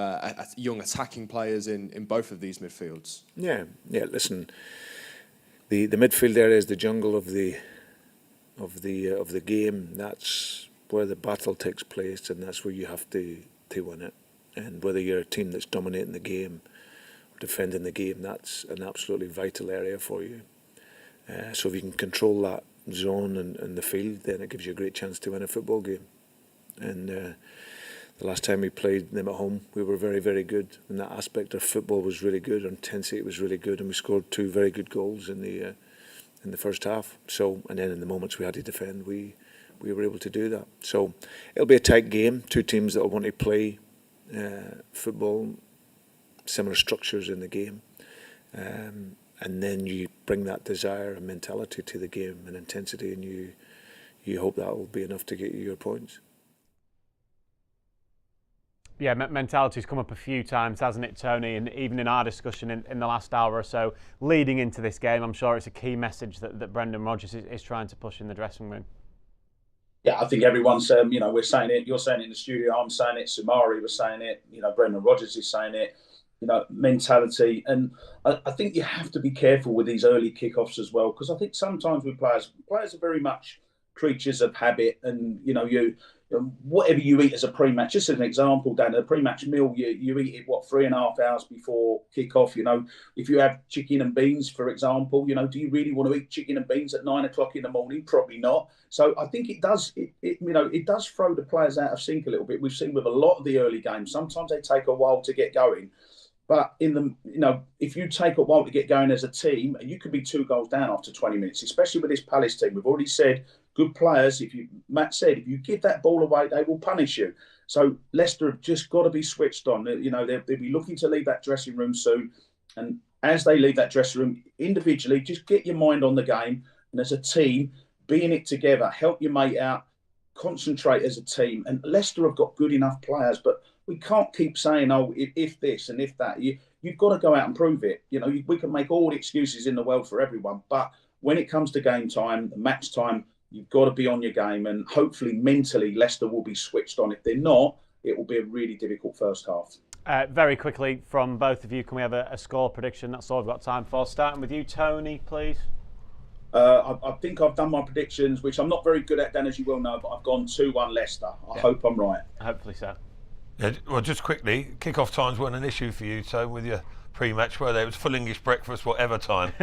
young attacking players in both of these midfields. Yeah. Listen, the midfield area is the jungle of the game. That's where the battle takes place, and that's where you have to win it. And whether you're a team that's dominating the game or defending the game, that's an absolutely vital area for you. So if you can control that zone and the field, then it gives you a great chance to win a football game. And the last time we played them at home, we were very, very good in that aspect. Our football was really good, our intensity was really good, and we scored two very good goals in the first half. So, and then in the moments we had to defend, we were able to do that. So it'll be a tight game. Two teams that will want to play football, similar structures in the game. And then you bring that desire and mentality to the game and intensity, and you hope that will be enough to get you your points. Yeah, mentality's come up a few times, hasn't it, Tony? And even in our discussion in the last hour or so leading into this game, I'm sure it's a key message that Brendan Rodgers is trying to push in the dressing room. Yeah, I think everyone's, we're saying it, you're saying it in the studio, I'm saying it, Soumare was saying it, Brendan Rodgers is saying it, mentality. And I think you have to be careful with these early kickoffs as well, because I think sometimes with players are very much creatures of habit, and, whatever you eat as a pre-match, just as an example, Dan, a pre-match meal, you eat it, 3.5 hours before kick-off. If you have chicken and beans, for example, do you really want to eat chicken and beans at 9 o'clock in the morning? Probably not. So I think it does throw the players out of sync a little bit. We've seen with a lot of the early games, sometimes they take a while to get going. But if you take a while to get going as a team, you could be 2 goals down after 20 minutes, especially with this Palace team. We've already said, good players, Matt said, if you give that ball away, they will punish you. So Leicester have just got to be switched on. They'll be looking to leave that dressing room soon. And as they leave that dressing room, individually, just get your mind on the game. And as a team, be in it together, help your mate out, concentrate as a team. And Leicester have got good enough players, but we can't keep saying, oh, if this and if that. You've got to go out and prove it. You know, we can make all the excuses in the world for everyone, but when it comes to game time, match time, you've got to be on your game, and hopefully mentally Leicester will be switched on. If they're not, it will be a really difficult first half. Very quickly from both of you, can we have a score prediction? That's all I've got time for. Starting with you, Tony, please. I think I've done my predictions, which I'm not very good at, Dan, as you well know, but I've gone 2-1 Leicester. I hope I'm right. Hopefully so. Yeah, well, just quickly, kick-off times weren't an issue for you, so with your pre-match, were they? It was full English breakfast, whatever time,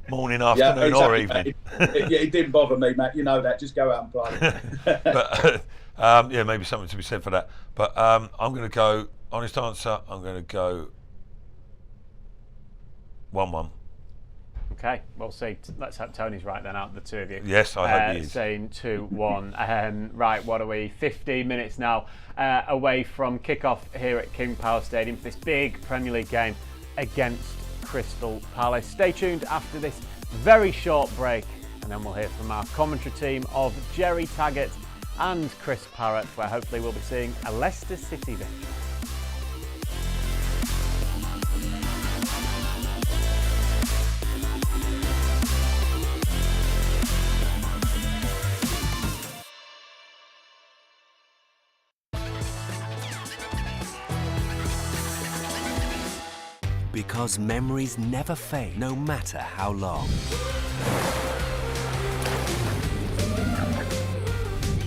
morning, afternoon, or evening. It didn't bother me, Matt. You know that. Just go out and play. But yeah, maybe something to be said for that. But I'm going to go, honest answer, I'm going to go 1-1. Okay, we'll see. Let's hope Tony's right then, out of the two of you. Yes, I hope he is. Saying 2-1. Right, what are we? 15 minutes now away from kickoff here at King Power Stadium for this big Premier League game against Crystal Palace. Stay tuned after this very short break, and then we'll hear from our commentary team of Jerry Taggart and Chris Parrott, where hopefully we'll be seeing a Leicester City victory. Because memories never fade, no matter how long.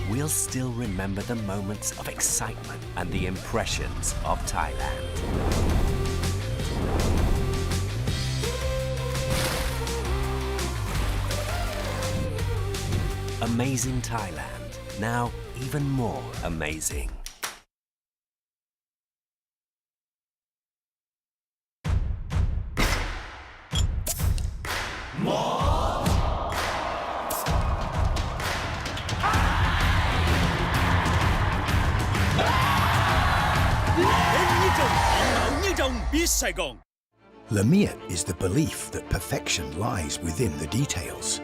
We'll still remember the moments of excitement and the impressions of Thailand. Amazing Thailand, now even more amazing. Lamiat is the belief that perfection lies within the details,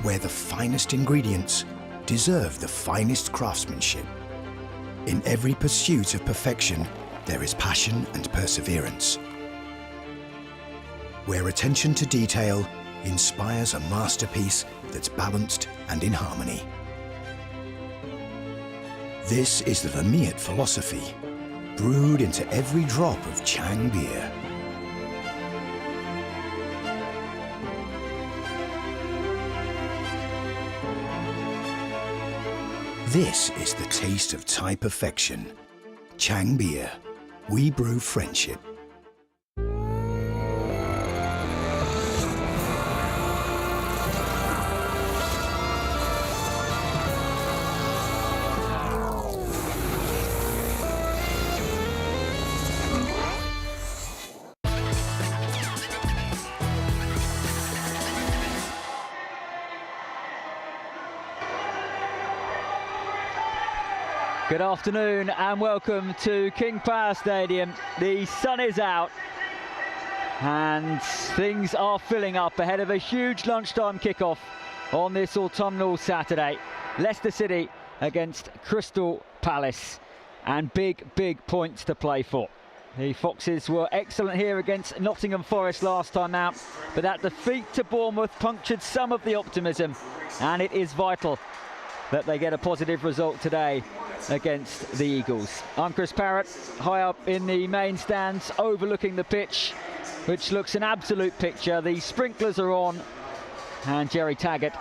where the finest ingredients deserve the finest craftsmanship. In every pursuit of perfection, there is passion and perseverance, where attention to detail inspires a masterpiece that's balanced and in harmony. This is the Lamiat philosophy, brewed into every drop of Chang beer. This is the taste of Thai perfection. Chang beer. We brew friendship. Good afternoon and welcome to King Power Stadium. The sun is out and things are filling up ahead of a huge lunchtime kickoff on this autumnal Saturday. Leicester City against Crystal Palace, and big points to play for. The Foxes were excellent here against Nottingham Forest last time out, but that defeat to Bournemouth punctured some of the optimism, and it is vital that they get a positive result today against the Eagles. I'm Chris Parrott, high up in the main stands overlooking the pitch, which looks an absolute picture. The sprinklers are on and Jerry Taggart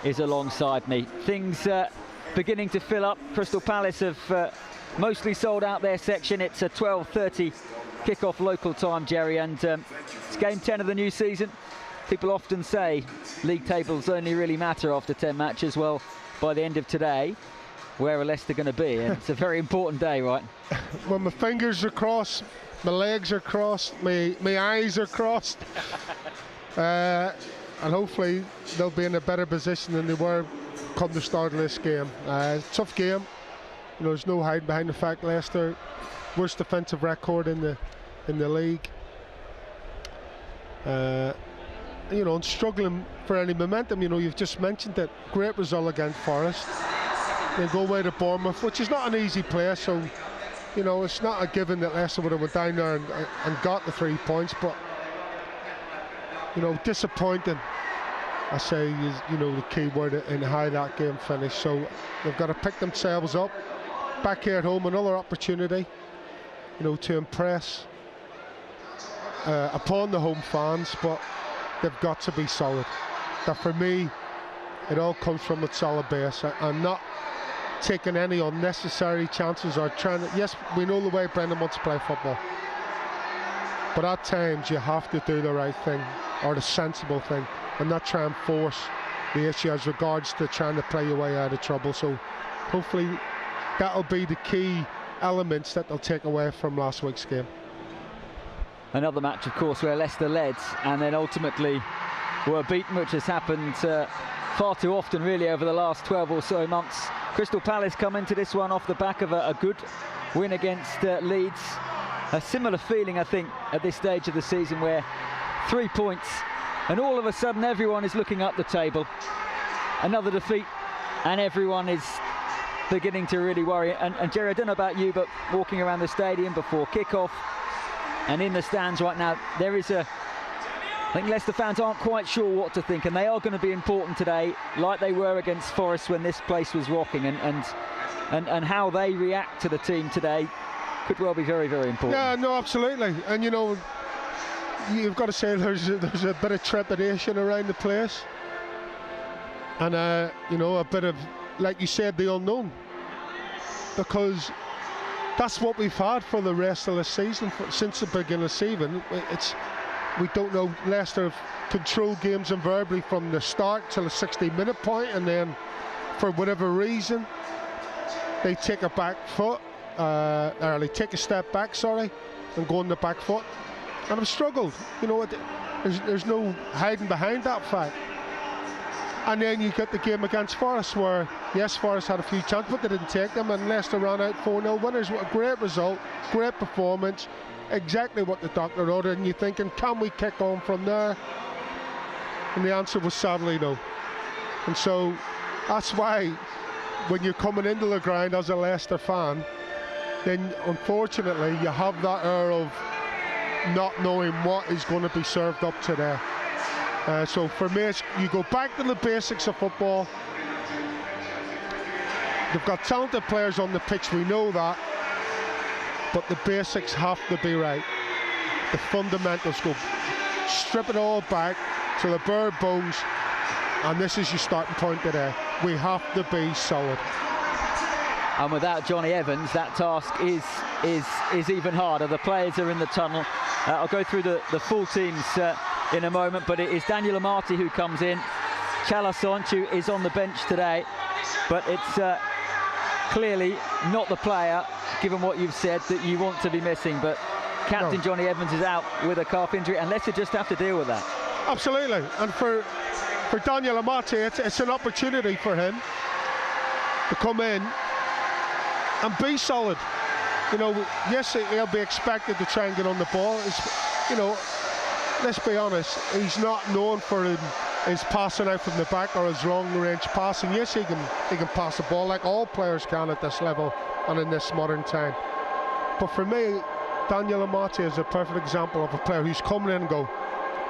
is alongside me. Things beginning to fill up. Crystal Palace have mostly sold out their section. It's a 12:30 kickoff local time, Jerry, and it's game 10 of the new season. People often say league tables only really matter after 10 matches. Well, by the end of today, where are Leicester going to be? And it's a very important day, right? Well, my fingers are crossed, my legs are crossed, my eyes are crossed. And hopefully they'll be in a better position than they were come the start of this game. Tough game. You know, there's no hiding behind the fact Leicester, worst defensive record in the league. You know, and struggling for any momentum. You know, you've just mentioned it. Great result against Forest. They go away to Bournemouth, which is not an easy place. So, you know, it's not a given that Leicester would have went down there and got the 3 points. But, you know, disappointing, I say, is, you know, the key word in how that game finished. So they've got to pick themselves up. Back here at home, another opportunity, you know, to impress upon the home fans, but they've got to be solid. That for me, it all comes from a solid base and not taking any unnecessary chances or trying to. Yes, we know the way Brendan wants to play football, but at times you have to do the right thing or the sensible thing and not try and force the issue as regards to trying to play your way out of trouble. So hopefully that'll be the key elements that they'll take away from last week's game. Another match, of course, where Leicester led and then ultimately were beaten, which has happened far too often, really, over the last 12 or so months. Crystal Palace come into this one off the back of a good win against Leeds. A similar feeling, I think, at this stage of the season, where 3 points and all of a sudden everyone is looking up the table. Another defeat and everyone is beginning to really worry. And Jerry, I don't know about you, but walking around the stadium before kickoff and in the stands right now, there is I think Leicester fans aren't quite sure what to think, and they are going to be important today, like they were against Forest when this place was rocking, and how they react to the team today could well be very, very important. Yeah, no, absolutely. And you know, you've got to say there's a bit of trepidation around the place, and you know, a bit of, like you said, the unknown, because that's what we've had for the rest of the season, since the beginning of the season. We don't know. Leicester have controlled games invariably from the start till the 60-minute point, and then for whatever reason they take a back foot, or they take a step back, sorry, and go on the back foot, and have struggled. You know, there's no hiding behind that fact. And then you get the game against Forest, where yes, Forest had a few chances, but they didn't take them, and Leicester ran out 4-0 winners. What a great result, great performance, exactly what the doctor ordered. And you're thinking, can we kick on from there? And the answer was sadly no. And so that's why when you're coming into the ground as a Leicester fan, then unfortunately you have that air of not knowing what is going to be served up today. So for me, you go back to the basics of football. They've got talented players on the pitch, we know that, but the basics have to be right. The fundamentals, go strip it all back to the bare bones, and this is your starting point today. We have to be solid. And without Johnny Evans, that task is even harder. The players are in the tunnel. I'll go through the full teams in a moment, but it is Daniel Amati who comes in. Chala Sonchu is on the bench today, but it's clearly not the player, given what you've said, that you want to be missing. But Captain Johnny Evans is out with a calf injury, and Leicester just have to deal with that. Absolutely, and for Daniel Amati, it's an opportunity for him to come in and be solid. You know, yes, he'll be expected to try and get on the ball. You know, let's be honest, he's not known for his passing out from the back or his long-range passing. Yes, he can pass the ball like all players can at this level and in this modern time. But for me, Daniel Amati is a perfect example of a player who's coming in and go,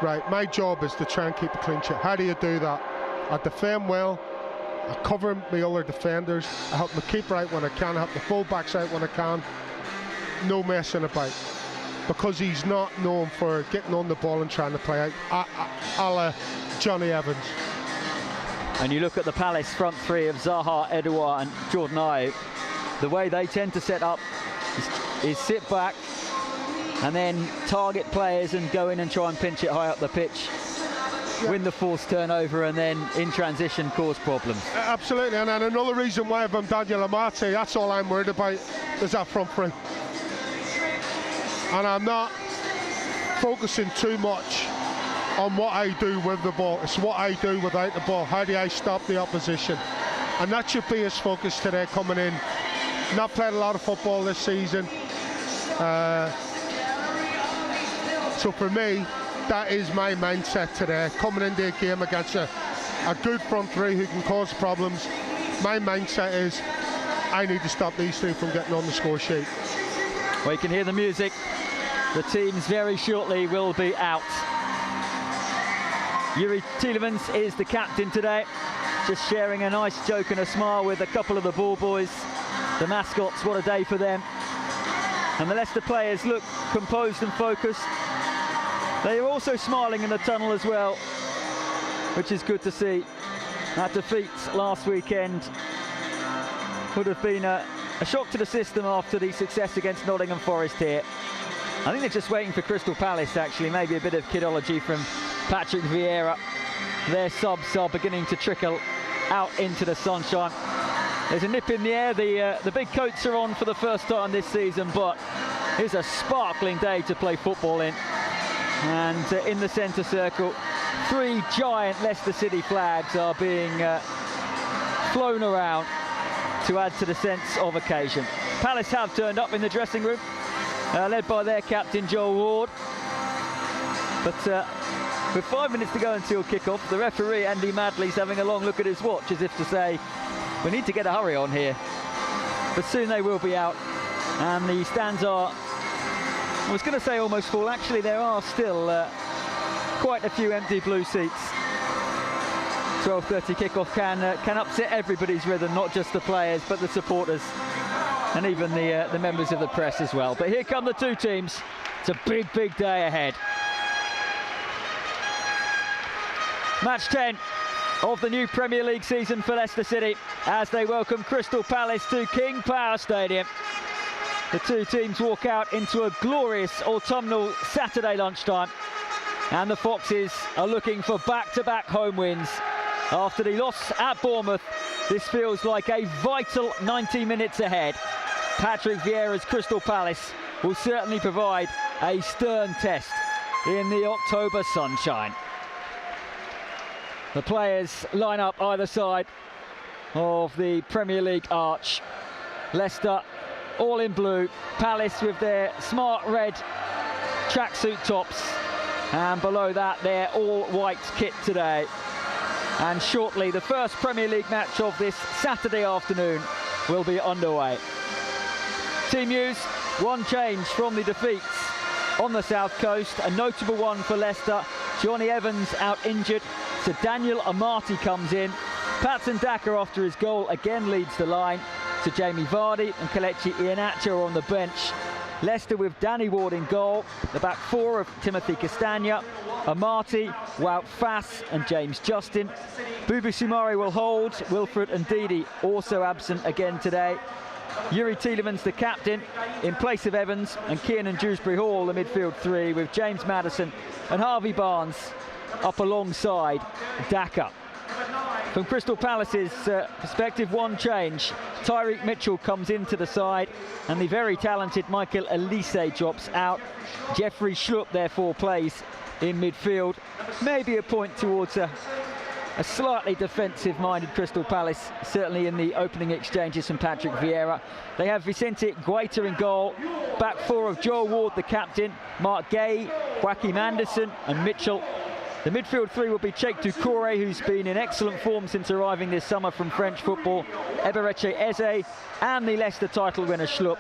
right, my job is to try and keep a clean sheet. How do you do that? I defend well, I cover my other defenders, I help the keeper out when I can, I help the full-backs out when I can. No messing about, because he's not known for getting on the ball and trying to play out a la Johnny Evans. And you look at the Palace front three of Zaha, Edouard and Jordan Ayew, the way they tend to set up is sit back and then target players and go in and try and pinch it high up the pitch, win the forced turnover, and then in transition cause problems. Absolutely, and another reason why I'm Daniel Amati, that's all I'm worried about, is that front three. And I'm not focusing too much on what I do with the ball. It's what I do without the ball. How do I stop the opposition? And that should be his focus today, coming in. Not played a lot of football this season. So for me, that is my mindset today. Coming into a game against a good front three who can cause problems, my mindset is I need to stop these two from getting on the score sheet. Well, you can hear the music. The teams very shortly will be out. Yuri Tielemans is the captain today, just sharing a nice joke and a smile with a couple of the ball boys. The mascots, what a day for them. And the Leicester players look composed and focused. They are also smiling in the tunnel as well, which is good to see. That defeat last weekend would have been a shock to the system after the success against Nottingham Forest here. I think they're just waiting for Crystal Palace, actually. Maybe a bit of kidology from Patrick Vieira. Their subs are beginning to trickle out into the sunshine. There's a nip in the air. The big coats are on for the first time this season, but it's a sparkling day to play football in. And in the centre circle, 3 giant Leicester City flags are being flown around to add to the sense of occasion. Palace have turned up in the dressing room, led by their captain Joel Ward. But with 5 minutes to go until kick-off, the referee Andy Madley's having a long look at his watch as if to say, we need to get a hurry on here. But soon they will be out, and the stands are, I was going to say almost full. Actually, there are still quite a few empty blue seats. 12:30 kickoff can upset everybody's rhythm, not just the players, but the supporters, and even the members of the press as well. But here come the two teams. It's a big, big day ahead. Match 10 of the new Premier League season for Leicester City as they welcome Crystal Palace to King Power Stadium. The two teams walk out into a glorious autumnal Saturday lunchtime, and the Foxes are looking for back-to-back home wins. After the loss at Bournemouth, this feels like a vital 90 minutes ahead. Patrick Vieira's Crystal Palace will certainly provide a stern test in the October sunshine. The players line up either side of the Premier League arch. Leicester all in blue, Palace with their smart red tracksuit tops, and below that their all-white kit today. And shortly the first Premier League match of this Saturday afternoon will be underway. Team news: one change from the defeats on the South Coast, a notable one for Leicester. Johnny Evans out injured, so Daniel Amati comes in. Patson Daka, after his goal, again leads the line. So Jamie Vardy and Kelechi Iheanacho are on the bench. Leicester with Danny Ward in goal. The back four of Timothy Castagna, Amati, Wout Faes and James Justin. Boubakary Soumare will hold. Wilfred Ndidi also absent again today. Yuri Tielemans, the captain, in place of Evans, and Kiernan Dewsbury-Hall, the midfield three, with James Maddison and Harvey Barnes up alongside Daka. From Crystal Palace's perspective, one change. Tyreek Mitchell comes into the side, and the very talented Michael Elise drops out. Jeffrey Schlupp therefore plays in midfield. Maybe a point towards a slightly defensive-minded Crystal Palace, certainly in the opening exchanges from Patrick Vieira. They have Vicente Guaita in goal. Back four of Joel Ward, the captain, Mark Gay, Joachim Anderson and Mitchell. The midfield three will be Cheikh Doucouré, who's been in excellent form since arriving this summer from French football, Eberechi Eze and the Leicester title winner Schlupp,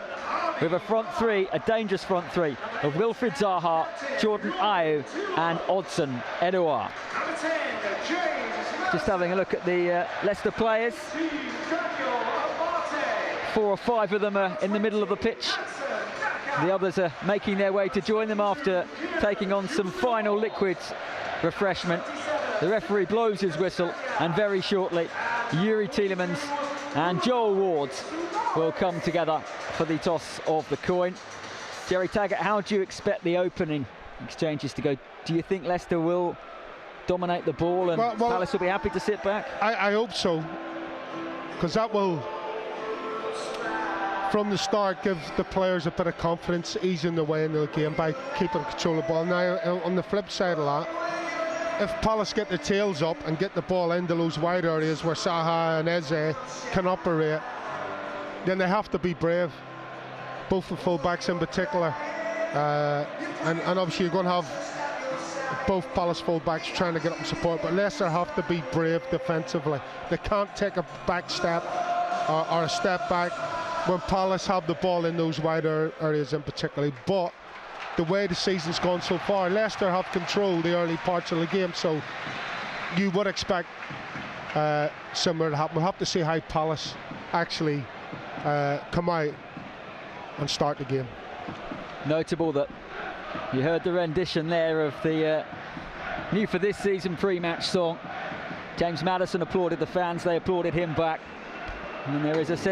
with a front three, a dangerous front three, of Wilfried Zaha, Jordan Ayew and Odsonne Edouard. Just having a look at the Leicester players. 4 or 5 of them are in the middle of the pitch. The others are making their way to join them after taking on some final liquid refreshment. The referee blows his whistle, and very shortly Yuri Tielemans and Joel Ward will come together for the toss of the coin. Jerry Taggart, how do you expect the opening exchanges to go? Do you think Leicester will dominate the ball and Palace will be happy to sit back? I hope so, because that will, from the start, give the players a bit of confidence, easing the way into the game by keeping control of the ball. Now, on the flip side of that, if Palace get their tails up and get the ball into those wide areas where Zaha and Eze can operate, then they have to be brave, both the full-backs in particular. And obviously you're going to have both Palace full-backs trying to get up and support, but Leicester have to be brave defensively. They can't take a back step or a step back when Palace have the ball in those wider areas in particular. But the way the season's gone so far, Leicester have controlled the early parts of the game, so you would expect similar to happen. We'll have to see how Palace actually come out and start the game. Notable that you heard the rendition there of the new for this season pre-match song. James Maddison applauded the fans, they applauded him back. And there is a sense